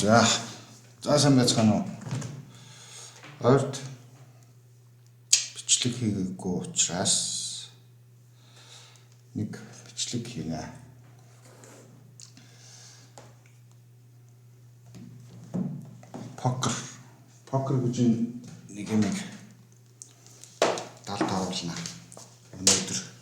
За сайн байцгаана уу? Ойрд бичлэг хийгээгүй учраас нэг бичлэг хийнэ. Покер гэж нэг юм талд тавуулна. Өнөөдөр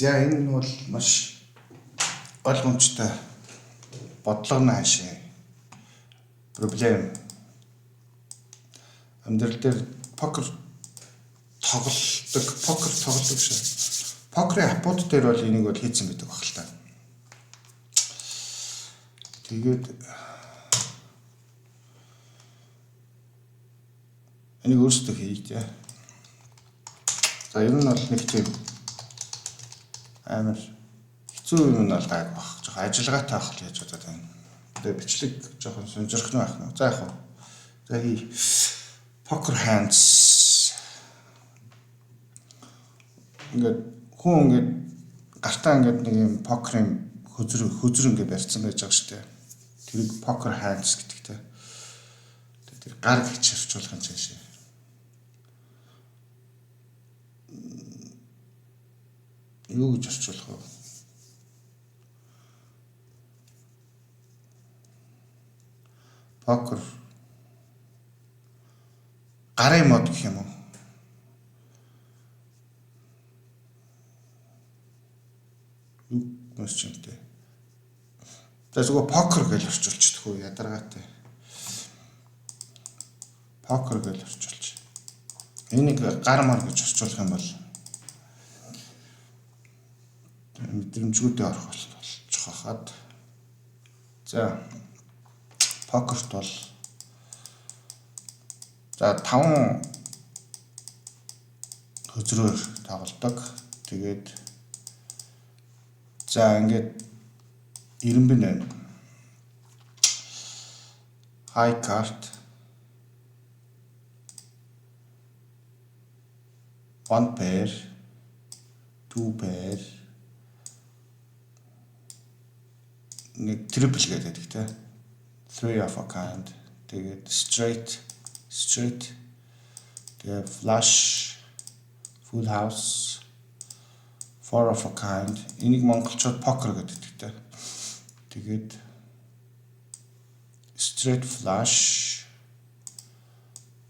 За энэ бол маш ойлгомжтой бодлогын хаашаа проблем. Амьдрал дээр покер тоглодог шээ. Покерын апууд дээр бол энийг бол хийцэн гэдэг баг л та. Тэгээд энийг өөрсдөө хийе. За ер нь бол нэг тийм амар хэцүү юм нь бол гайг баг. Жохоо ажиллагаатай авах л яаж бодоод байна. Тэгээ бичлэг жоохон сонирхолтой байх нь. За яг хөө. За хий. Poker hands. Ингээд хүн ингээд гартаа ингээд нэг юм покерын хөзөр ингээд барьсан байж байгаа шүү дээ. Тэрийг poker hands гэдэг те. Тэр гар гэж орчуулах юм чаашаа. Юу гэж орчуулах вэ? Покер гарын мод гэх юм уу? Юу маш чимтэй. За зүгээр покер гэж орчуулчих уу ядаргаатай. Покер гэж орчуулчих. Энийг гар мар гэж орчуулах юм бол мэдрэмжгүйдээ орох болж хахад. За покерт бол за 5 хөзрөөр тоглодог. Тэгээд за ингээд 90 байна. High card 1 pair 2 pair нэг triple гэдэг те 3 of a kind тэгээд straight тэгээд flush full house 4 of a kind энийг монголчууд poker гэдэг те тэгээд straight flush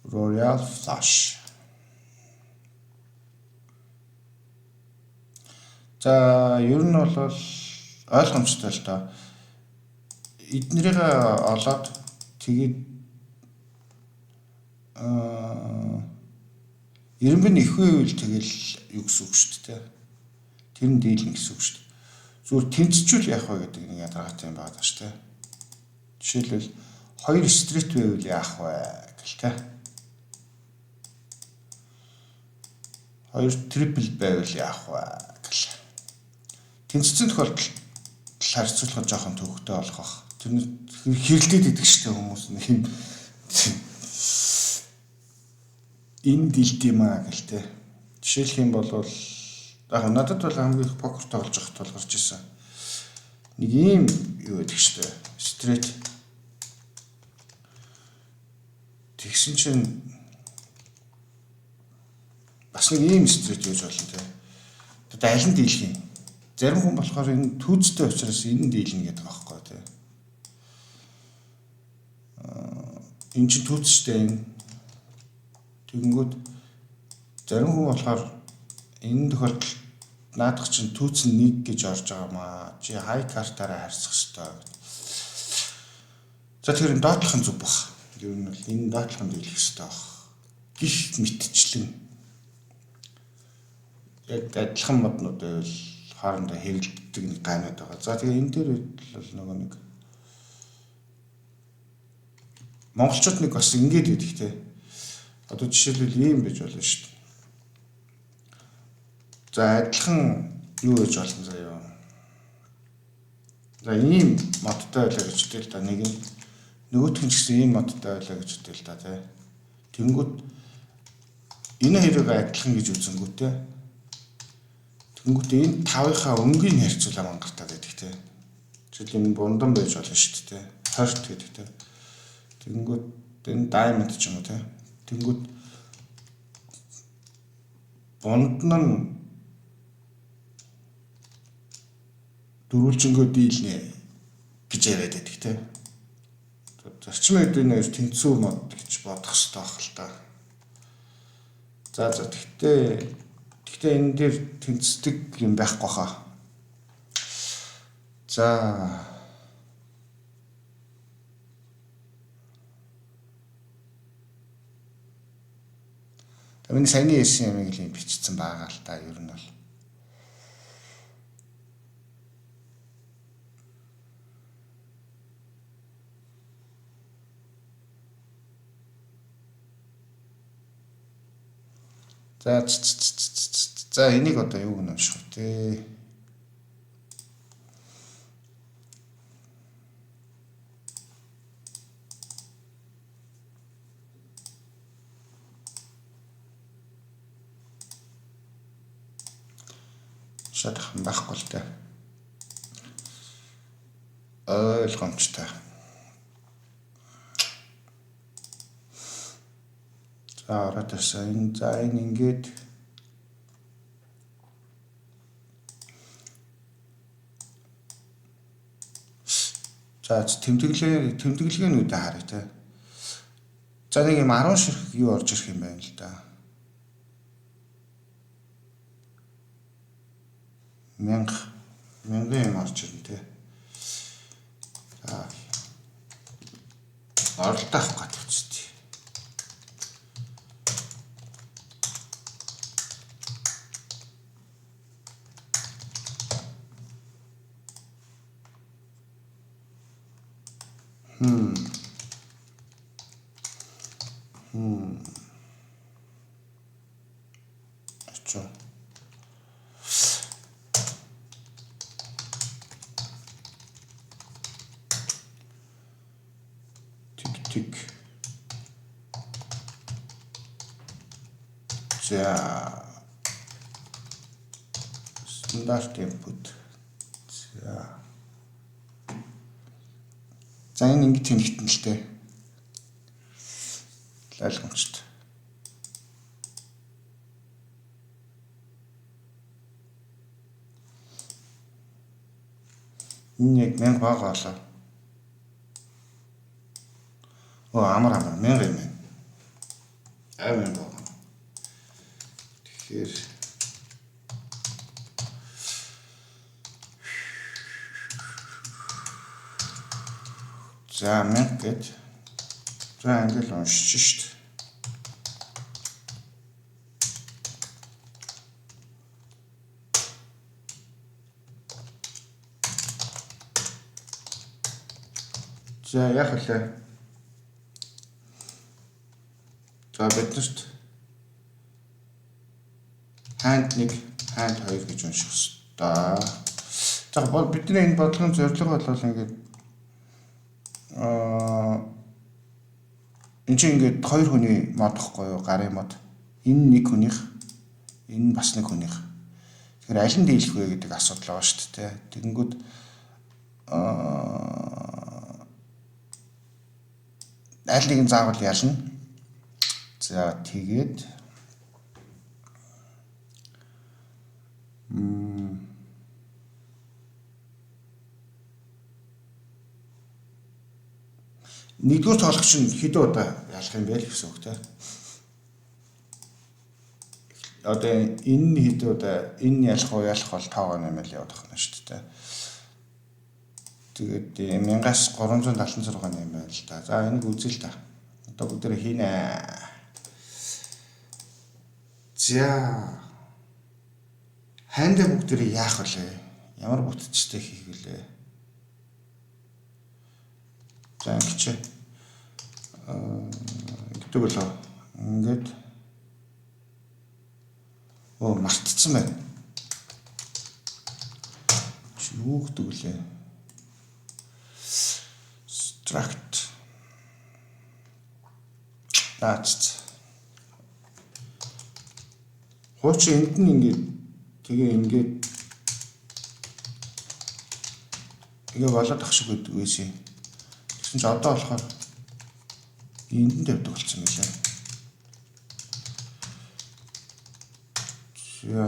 royal flush. За ер нь бол ойлгомжтой л доо. Эднэрийг олоод тэгээд 90 их үйл тэгэл юу гэсэн үг шүү дээ. Тэр нь дийлэн гэсэн үг шүү дээ. Зүгээр тэнцчүүл яах вэ гэдэг нэг ядаргаатай юм байна шүү дээ. Жишээлбэл 2 стрит байвал яах вэ гэл тэ. 2 трипл байвал яах вэ гэл. Тэнцсэн тохиолдолд харьцуулахад жоохон төвөгтэй болох бах. Тэр хэрэлдээд идэг штэ хүмүүс нэг юм энэ дилт юм аа гэлтэй. Жишээлх юм бол яг надад бол хамгийн их покер тоглож байхад бол гарч ирсэн. Нэг юм юу гэдэг штэ. Стрит. Тэгсэн чинь бас нэг юм стрит юуж болно те. Тэгээд аль нь дийлэх юм. Зарим хүн болохоор энэ түүцтэй учраас энэ нь дийлнэ гэдэг байгаа байхгүй те. Энэ чинь түүцтэй энэ. Тэгэнгүүт зарим хүн болохоор энэ тохиолдолд наадах чинь түүц нь 1 гэж орж байгаа маа. Чи хай картаараа харьцах хэрэгтэй. За тэгэхээр доотлох нь зүг баг. Ер нь бол энэ доотлох нь дийлэх хэрэгтэй баг. Гих мэтчлэн яг адилхан моднууд байвал хоорондоо хэрэлддэг нэг гайнууд байгаа. За тэгээ энэ дээр бол нөгөө нэг монголчууд нэг бас ингэж байдаг те. Одоо жишээлбэл ийм байж болно шүү дээ. За адилхан юу гэж болно заяа. За ийм модтой байлаа гэж хэлдэг л да нэг нь нөгөөх нь ч гэсэн ийм модтой байлаа гэж хэлдэг л да тий. Тэнгүүд энэ хоёрыг адилхан гэж үзэнгүүтээ. Тэнгүүтээ энэ 5-ынхаа өнгийг харьцуулаа мангартаад байдаг те. Жишээл энэ бундан байж болно шүү дээ. 20 гэдэг те. Тэнгүүт энэ diamond ч юм уу те. Тэнгүүт бундан нь дөрвөлжингөө дийлнэ гэж яриад байдаг те. Зарчмын үед энэ тэнцүү мод гэж бодох хэрэгтэй байх л та. За тэгтээ энэ дээр тэнцдэг юм байхгүй хаа. За Миний саяны ярьсан ямиг л бичсэн байгаа л та ер нь бол. За энийг одоо юу гэнэ унших вэ те. Шатах байхгүй л те. Ойлгомжтой. За ороод ирсэн. За энэ ингээд за тэмдэглэгээнүүдээ харъя те. За нэг юм 10 ширхэг юу орж ирэх юм байна л да. 1000 юм орж ирнэ те. За оролт авах гэж үзтий. Ачаа. Тик. За. Стандарт input. За энэ ингэ тэнхтэн л дээ. Ойлгомжтой. Энэ яг 1000 бага болоо. Амар 1000 юм байна. Амар бага. Тэгэхээр за 1000 гэж. За ингээл уншиж шít. За яг л за биднэрт ханд 1, ханд 2 гэж унших хэрэгтэй. За бидний энэ бодлогын зорилго бол ингээд энэ чинь ингээд хоёр хүний мод гэхгүй юу, гарын мод. Энэ нэг хүнийх, энэ бас нэг хүнийх. Тэгэхээр аль нь дийлэх вэ гэдэг асуудал байгаа шүү дээ. Тэгэнгүүт аль нэг нь заавал ялна. За тэгээд нэгдүгээр тоологч нь хэдэн удаа ялах юм бэ л гэсэн үг те. Одоо энэ хэдэн удаа энэ ялах бол 5 нэмэл явах нь шүү дээ. Тэгээд 1000-аас 376 юм байна л да. За энийг үзье л да. Одоо бүгдээ хийнэ. За хандаа бүгдээ яах вэ? Ямар бүтцтэй хийх вүлээ? За ингэж гэдэг болоо. Ингээд мартцсан байна. Чи юу гэдэг вүлээ? Struct. That's Хуучин энд нь ингээд тэгээ ингээд болоод ах шиг байсан юм. Тэгсэн чи одоо болохоор энд нь тавьдаг болсон мөлий. За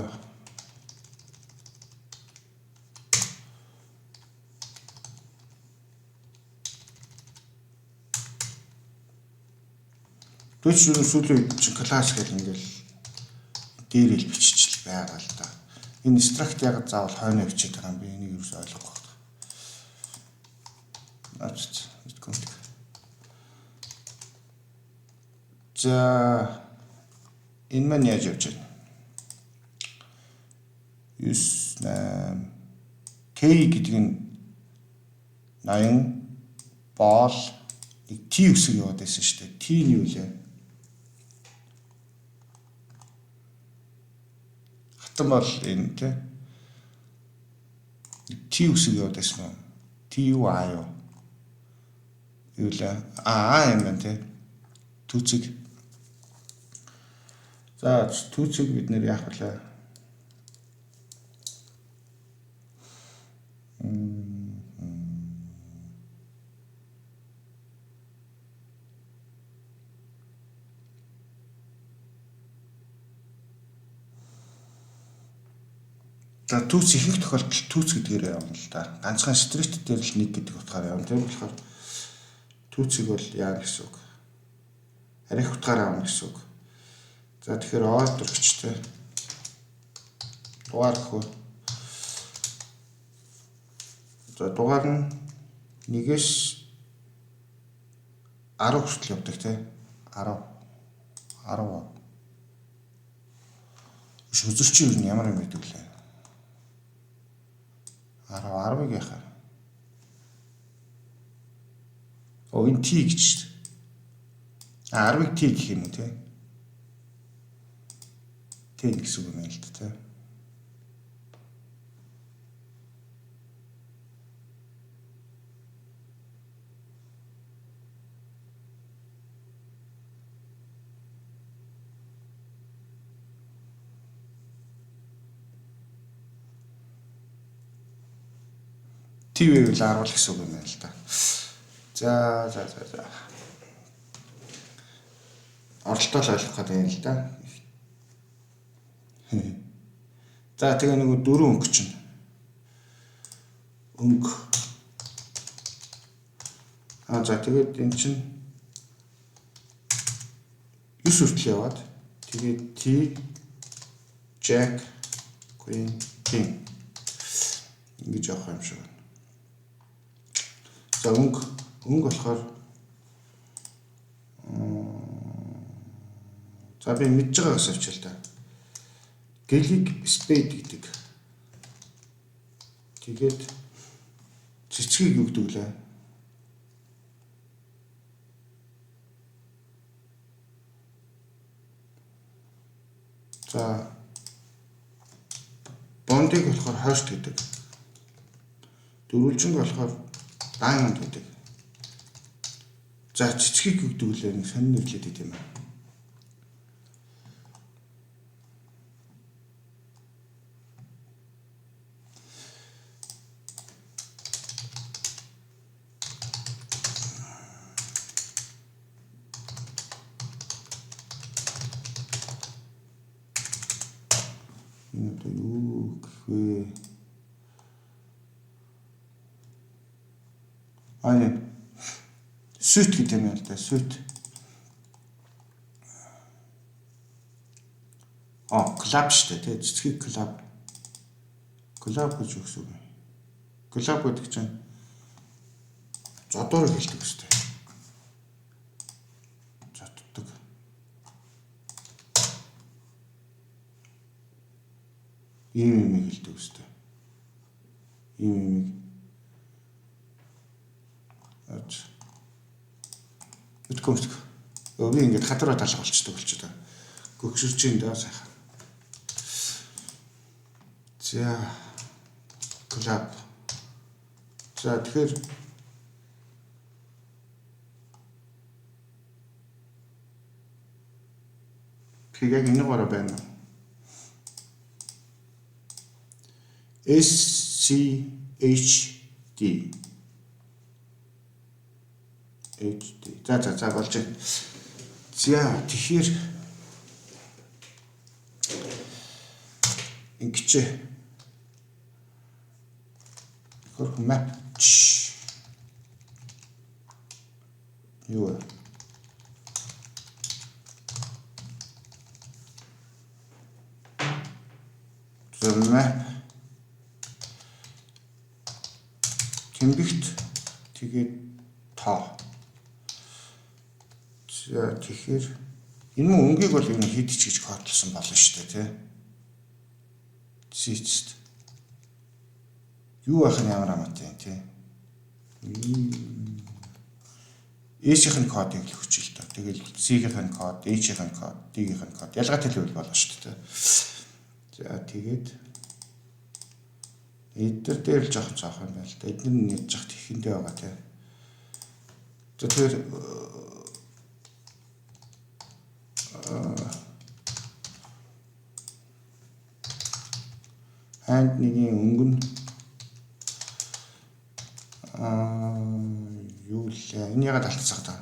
Төч юу сүүлийн үед чи класс гэл ингээл дээр ил биччихэл байгаа л да. Энэ struct яг заавал хойно бичиж байгаа юм би энийг юу ч ойлгохгүй байна. Авч мэдгүй. За энэ маань яаж явж байна? 9 8 K гэдэг нь 80 боол нэг T үсэг яваад байсан шүү дээ. T нь юу вэ? Хатан бол энэ тий. T үсэг яваад байсан уу? T юу аа юу? Юу л юм байна тий. Түүцэг. За түүцэг бид нэр яах вэ? За түүц ихэнх тохиолдолд түүц гэдгээр явна л да. Ганцхан стрит дээр л нэг гэдэг утгаар явна. Тэр болохоор түүцийг бол яа гэсэн үг. Арих утгаар авна гэсэн үг. За тэгэхээр ордер гэжтэй. Дугаар гэхүү. За дугаар нь 1-ээс 10 хүртэл явдаг тий. 10. Үзүүлч юу ямар юм байдаг лээ. 10-ыг яхаа. Энэ T гэж шүү дээ. 10-ыг T гэх юм уу те? T гэсэн үг юм л да те. TV-ийг л 10 гэсэн үг юм байна л да. За. Оролтол ойлгох гэдэг юм л да. За тэгээ нөгөө 4 өнгө чинь. Өнгө. За тэгээд эн чинь 9 хүртэл яваад тэгээд T Jack Queen King ингэж явах юм шиг байна. За өнгө болохоор за би мэдж байгаа гэсэн авчил та. Гэлиг spade гэдэг. Тэгээд цэцгийг юу гэдэг лээ? За бондыг болохоор host гэдэг. Дөрвөлжинг болохоор diamond гэдэг. За цэцгийг юу гэдэг лээ? Нэг сонир нэрлээд байт юм аа. Юу гэх вэ? Suit гэдэг юм л да, suit. Club шүү дээ, цэцгийг club. Club гэж юу гэсэн үг вэ? Club гэдэг чинь зодоор хэлдэг шүү дээ. Зоддог. Ийм хэлдэг шүү дээ. Ийм. Мэдгүй. Би ингээд хатараа талах болчтой болчихоо. Гөгшөрч ин даа сайхан. За club. За тэгэхээр яг энэ гоо байна. SCHD. HD. За болж байна. За тэгэхээр ингэж хөрх матч юу вэ? Map тэмбэгт тэгээд тоо. За тэгэхээр энэ мөн өнгийг бол юу хэд ч гэж кодлсон болно шүү дээ тий. Сийчт. Юу ах нь ямар амттай тий. S-ийн кодыг л өгч л та. Тэгэл C-ийн код, H-ийн код, D-ийн код ялгаатай л болно шүү дээ. За тэгээд эдгээр дээр л жоох юм байна л да. Эдгээр нь нэж жахт ихэндээ байгаа тий. За тэгэхээр ханд нэгийн өнгөн юу л энэ ягаад алдцах та.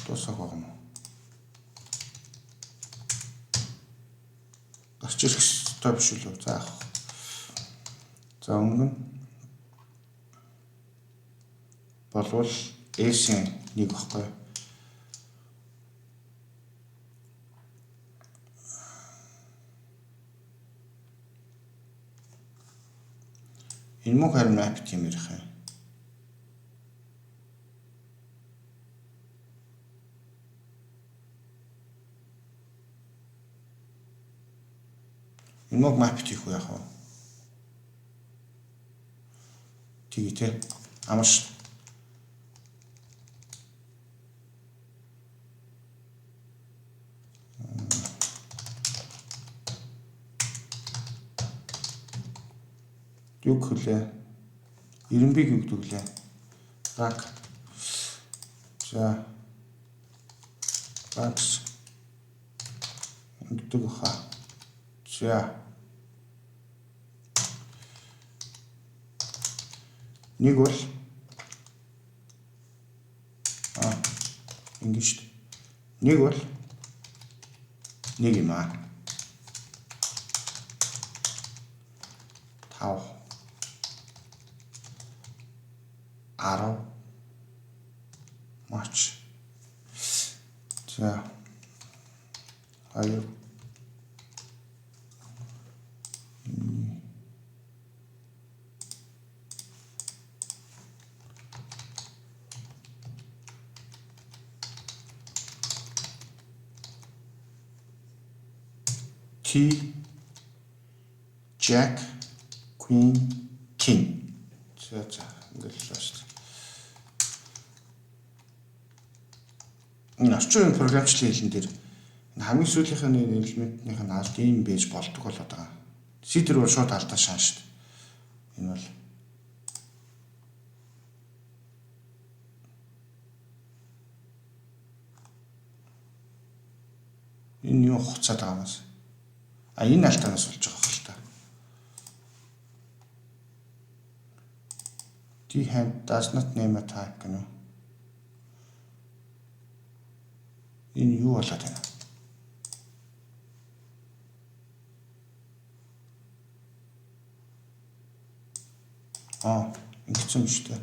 Дуусах байгаа юм уу? Гарч ирэх ёстой биш үү? За яах. За өнгөн болвол S-ийн нэг баггүй. Энэ мөн харин map тийм ярих юм. Энэ мөн map хийх үү яах вэ? Тэгээ тэ амарш юг хөлөө 90-ийг өгдөглээ. Рак. За. Ракс. Өгдөг хаа. За. Нэг бол ингэж шүү дээ. Нэг бол нэг юм аа. 5 10 мач. За. 2 T Jack Queen King. За ингээл л шүү дээ. Энэ орчин үеийн програмчлалын хэлэн дээр хамгийн сүүлийнх нь элементнийх нь алд ийм байж болдог болоод байгаа. C4 бол шууд алдаа шаан шүү дээ. Энэ бол энэ юу хуцаад байгаа юм бэ? Энэ алтаанаас болж байгаа хэл та. The hand does not name a type гэнэ. Энэ юу болоод байна? Ингэсэн юм шүү дээ.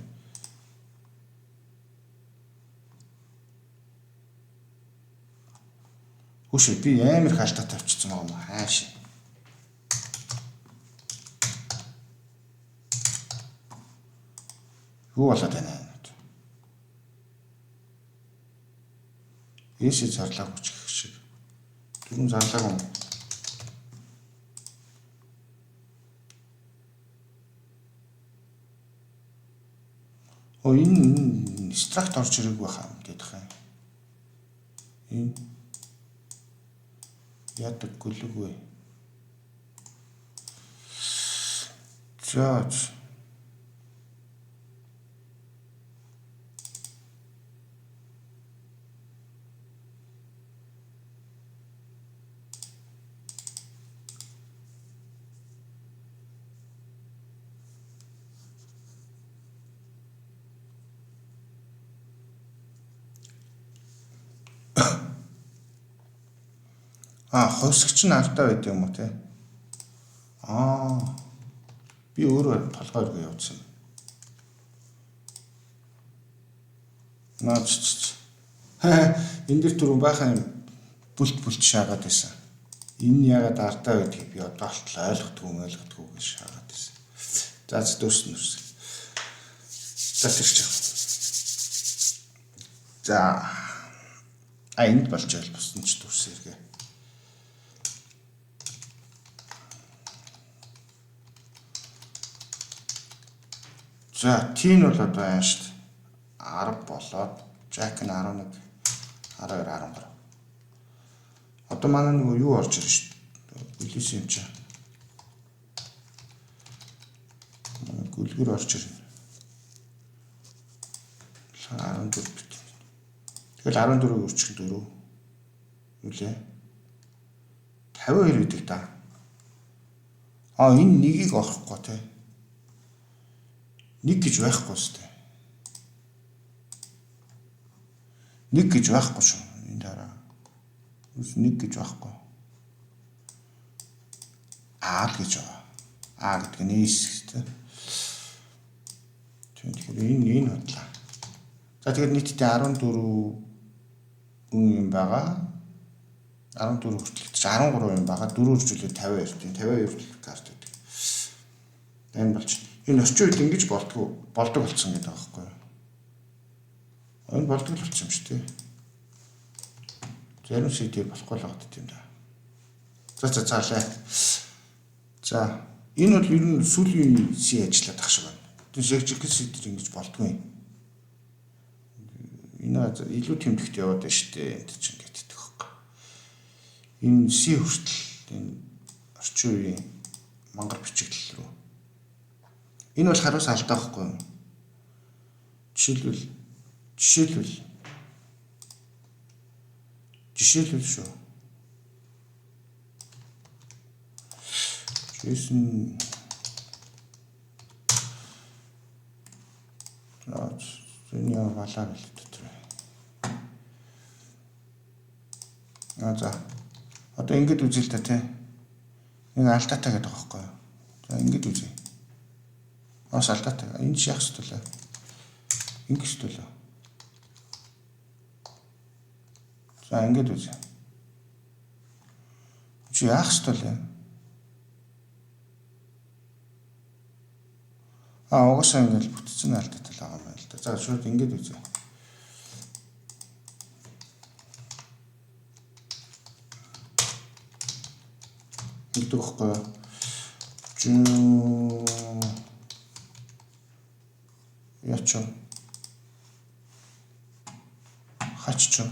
Хүшээ би амар их алдаа тавьчихсан байгаа юм хаашаа. Юу болоод байна? Ийшээ зарлаа хүч гэх шиг. Түрүүн зарлааг юм. Энэ struct орж ирэх байх юм гэдэг юм. Энэ яадаг гүлгүй. За. Хувьсгч нь ардаа байд юм уу те? Би өөрөө толгой руу явуулсан. Энэ дэр түрүү баахан бүлт шаагаад байсан. Энэ ягаад ардаа байдгийг би одоо болтол ойлгохгүй гэж шаагаад байсан. За дүүсэн. За тэрч. За энд болж байл бусна ч дүүсэн эргээ. За тийм бол одоо байна шүү дээ. 10 болоод Jack нь 11, 12, 13. Одоо манай нөгөө юу орж ирж шүү дээ. Билис юм чи. Гүлгэр орж ирнэ. 14 бит. Тэгэл 14-ийг үрчих 4. Юу лээ? 52 гэдэг да. Энэ нэгийг орохгүй те. Нэг гэж байхгүй сте. Нэг гэж байхгүй шүү. Энэ дараа. Нэг гэж байхгүй. Л гэж байгаа. Гэдэг нь эс гэдэг. Тэгэхээр энэ бодлоо. За тэгэхээр нийтдээ 14 юм байгаа. 14 хүртэл 13 юм байгаа. 4 үржүүлээ 52 тийм 52 карт гэдэг. Энэ болж энэ орчин үед ингэж болдог болсон гэдэг байгаа байхгүй юу? Энэ болдог л болсон юм шүү дээ. Зарим CD болохгүй л байгаа гэдэг юм да. Заалаа. За энэ бол ер нь сүүлийн C ажиллаад ах шиг байна. Тэгэхээр CD ингэж болдгүй юм. Энэ илүү тэмдэгт яваад байна шүү дээ. Энд чинь гэдэг байхгүй. Энэ C хүртэл энэ орчин үеийн мангар бичиглэл рүү. Энэ бол хариус алдаа байхгүй юу? Жишээлбэл шүү. Жисэн энэ яа балаа бил дотор. За. Одоо ингэж үзэл та тий. Нэг алдаатай гэдэг байгаа байхгүй юу? За ингэж үзье. Алдаатай. Энэ ч яах ёстой лээ. Ингэж ёстой лээ. За ингэж үзье. Чи яах ёстой лээ? Угаасаа ингэж бүтцэн алдаатай л байгаа юм байна л да. За шууд ингэж үзье. Нэг төгөхгүй. Ячо. Хаччо.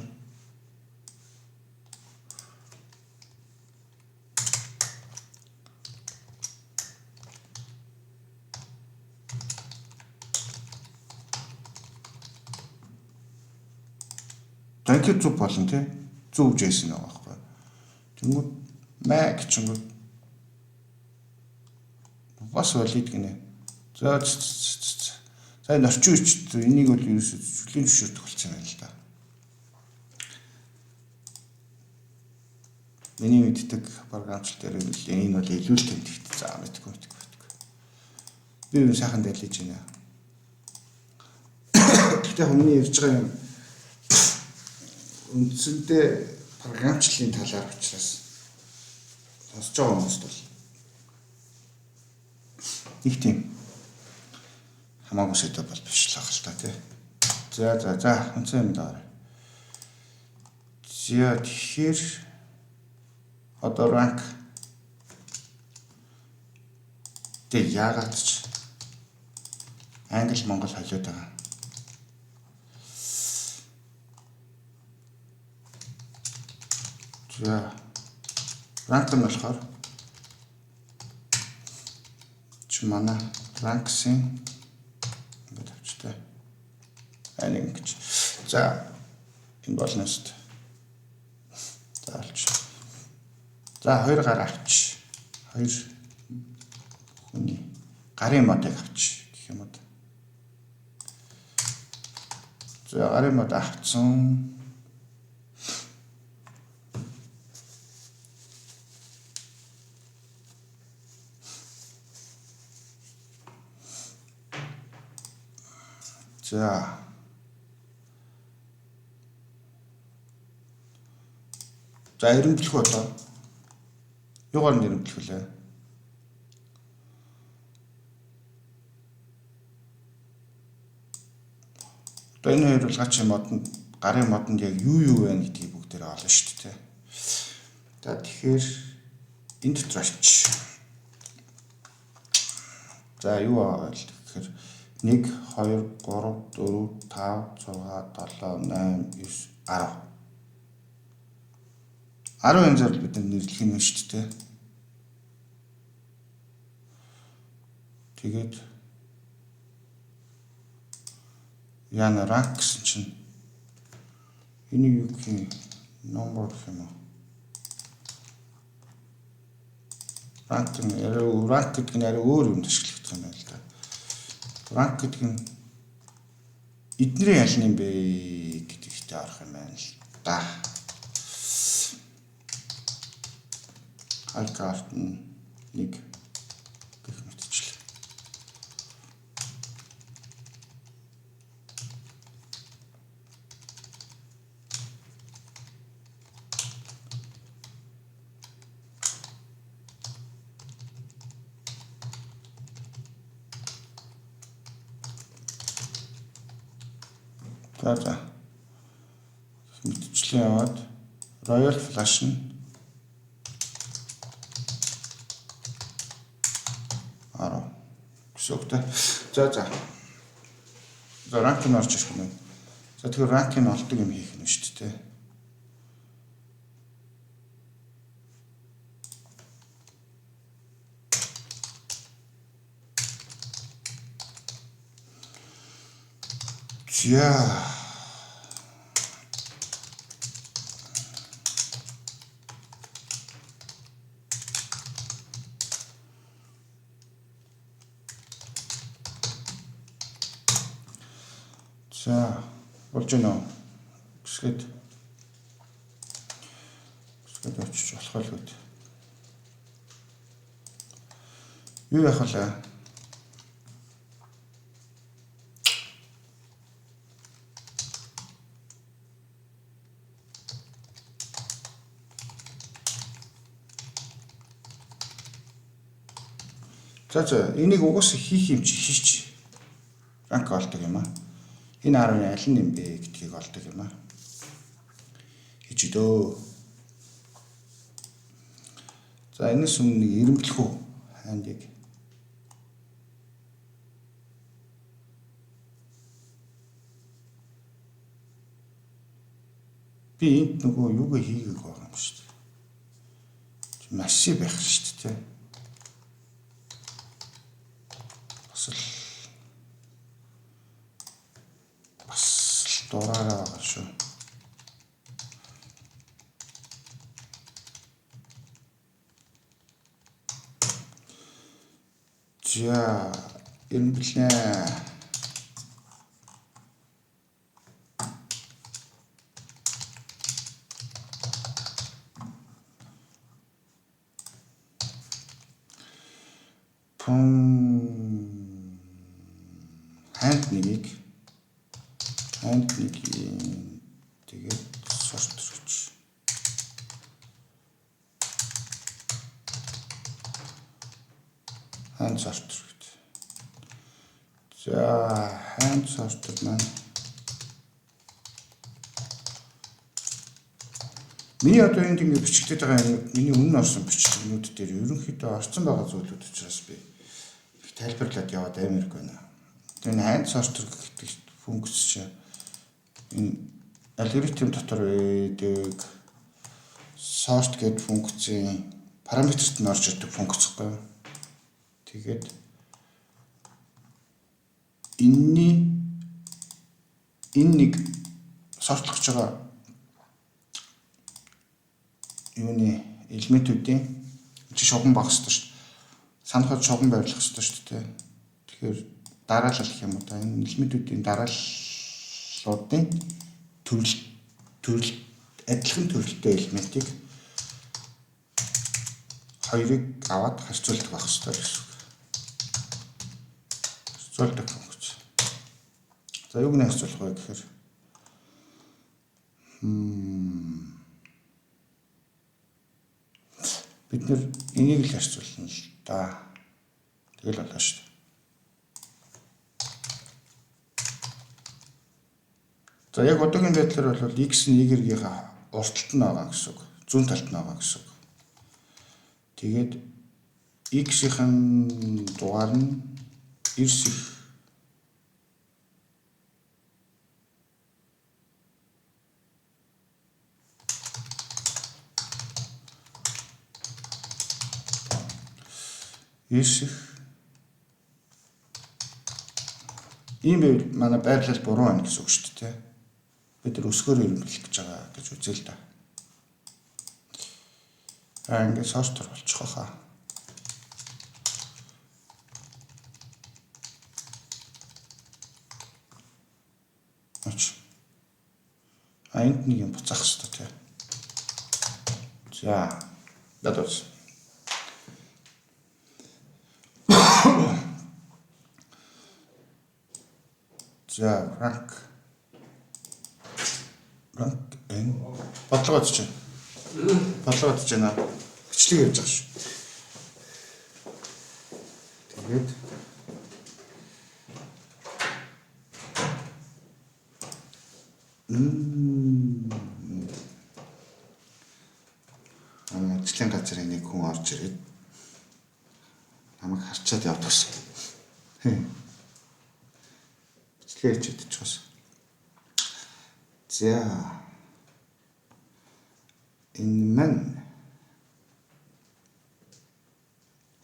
Танки зүг болно тий. Зүг жэсэн байгаа байхгүй. Тэнгүүд мэг чингүүд бас валид гинэ. За энэ орчин үеч энийг бол ерөөсөө жүлийн зөвшөөрдөг болсон юм байна л да. Миний мэддэг програмчлал дээр энэ бол илүү л тэмдэгт. За мэдгүй. Би юу сайхан дэлж байна. Гэхдээ хүмүүний ярьж байгаа юм үндсэндээ програмчлалын талаар учраас сонсож байгаа хүмүүст бол нэг тийм хамаагүй сэдв бол биш л ахал та тий. За үнсэн юм даа. За тэгэхээр одоо ранк тэг яагаад ч англи монгол холиод байгаа. За ранк нь болохоор манай ранксын ингээд авчтай. Ингэж. За энэ болно шүү дээ. За алч. За 2 гар авч. 2 хүний гарын модыг авч гэх юм уу. За гарын мод авцсан. За. За эрэмблэх болоо. Юугаар нь эрэмблэх вүлээ? Одоо энэ хоёр улгаачин модонд гарын модонд яг юу байна гэдгийг бүгдээрээ олно шүү дээ. За тэгэхээр энэ дотор очиж. За юу аваа л тэгэхээр 1 2 3 4 5 6 7 8 9 10 10 янзаар бид нэрлэх юм шүү дээ. Тэгээд яна ранк гэсэн чинь энийг юу гэх юм номер гэх юм уу? Ранк гэдэг нь арай өөр юм ашиглагдах юм байна л да. Ранк гэдэг нь эднэрийн аль нь бэ гэдэгт арах юм байна л да. Алкарт нэг гэх мэтчлээ. За. Мэтчлээ яваад Royal Flush нь 10 гэсэн. За. За ранк нь орж ирэх юм. За тэгэхээр ранк нь олдог юм хийх нь шүү дээ. За. За болж байна уу? Гэсгээд очиж болох л үү. Юу яах вэ? За энийг угаасаа хийх юм чи хийч. Ранк олдог юм аа. Энэ 10-ын аль нь юм бэ гэдгийг олдог юм аа. Хийж дөө. За энэс өмнө нэг эрэмблэх үү? Ханд яг. Би энд нөгөө юугаа хийгээг байгаа юм шүү дээ. Массив байх шүү дээ. Дураараа байгаа шүү. За эрэмблэнэ. Ханд нэгийг тэгээд сорторч. Ханд сорторч. За ханд сортор маань миний одоо энд ингэ бичигдээд байгаа юм. Миний өмнө орсон бичлэгнүүд дээр ерөнхийдөө орсон байгаа зүйлүүд учраас би тайлбарлаад яваад амирг байна. Тэгээд ханд сортор гэдэг функц чинь энэ алгоритм дотор байдаг sort гэдэг функцийн параметрт нь орж ирдэг функц гэхгүй. Тэгээд энэ нэг сортлох гэж байгаа юуны элементүүдийн шугам багс шүү дээ. Санахад шугам байрлах хэрэгтэй шүү дээ. Тэгэхээр дараалал гэх юм уу та энэ элементүүдийн дарааллуудын төрөл адилхан төрөлтэй элементийг хоёрыг аваад харьцуулдаг байх хэрэгтэй гэсэн үг. Харьцуулдаг функц. За юуг нь харьцуулах вэ гэхээр бид нэр энийг л харьцуулна л да. Тэгэл болоо шүү дээ. За яг одоогийн байдлаар бол x нь y-ийнхаа урталт нь байгаа гэсэн үг. Зүүн талд нь байгаа гэсэн үг. Тэгээд x-ийн дугаар нь эрс их ийм байвал манай байрлал буруу байна гэсэн үг шүү дээ. Бид нар өсгөөр өрнөлөх гэж байгаа гэж үзье л да. Ингээд сортор болчих واخа. Энд нэг юм буцаах хэрэгтэй тий. За, дадвал. За, rank энэ бодлого бодож байна. Бодлого бодож байна. Бичлэг явж байгаа шүү. Тэгээд ажлын газрын нэг хүн орж ирээд намайг харчаад явдаг гэсэн. Бичлэг хийдэг ч бас. За энэ мэн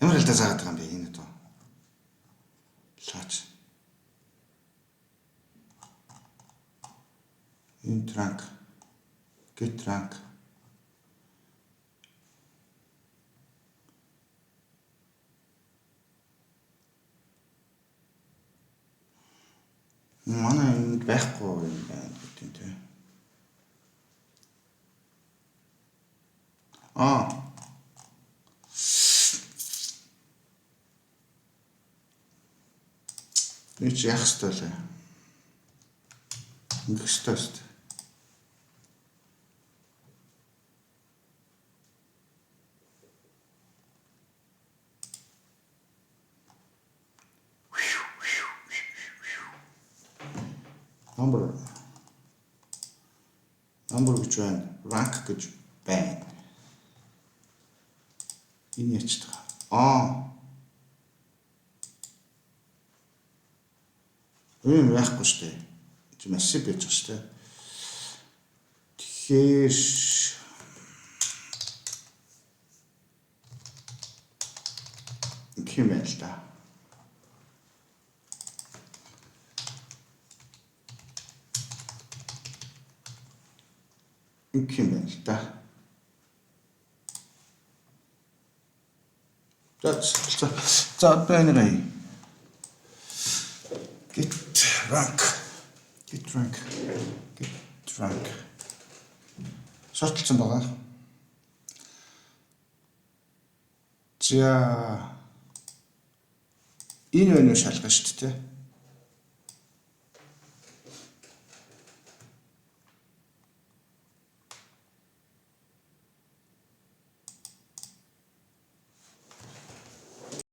ямар л дазаагаад байгаа юм бэ энэ доо. Лаач. Энэ транк. Get rank. Манай энд байхгүй юм байна гэдэг нь тийм. Нэг яах ёстой лээ. Ингэх ёстой шүү дээ. Number гэж байна. Rank гэж байна. Энэ яч таа. Энэ яахгүй шүү дээ. Чи массив байж байгаа шүү дээ. Тэгэхээр юм байл та. юм байл та. За байна. Get rank. Сортолцсон байгаа. За энэ өнөө шалгана шүү дээ.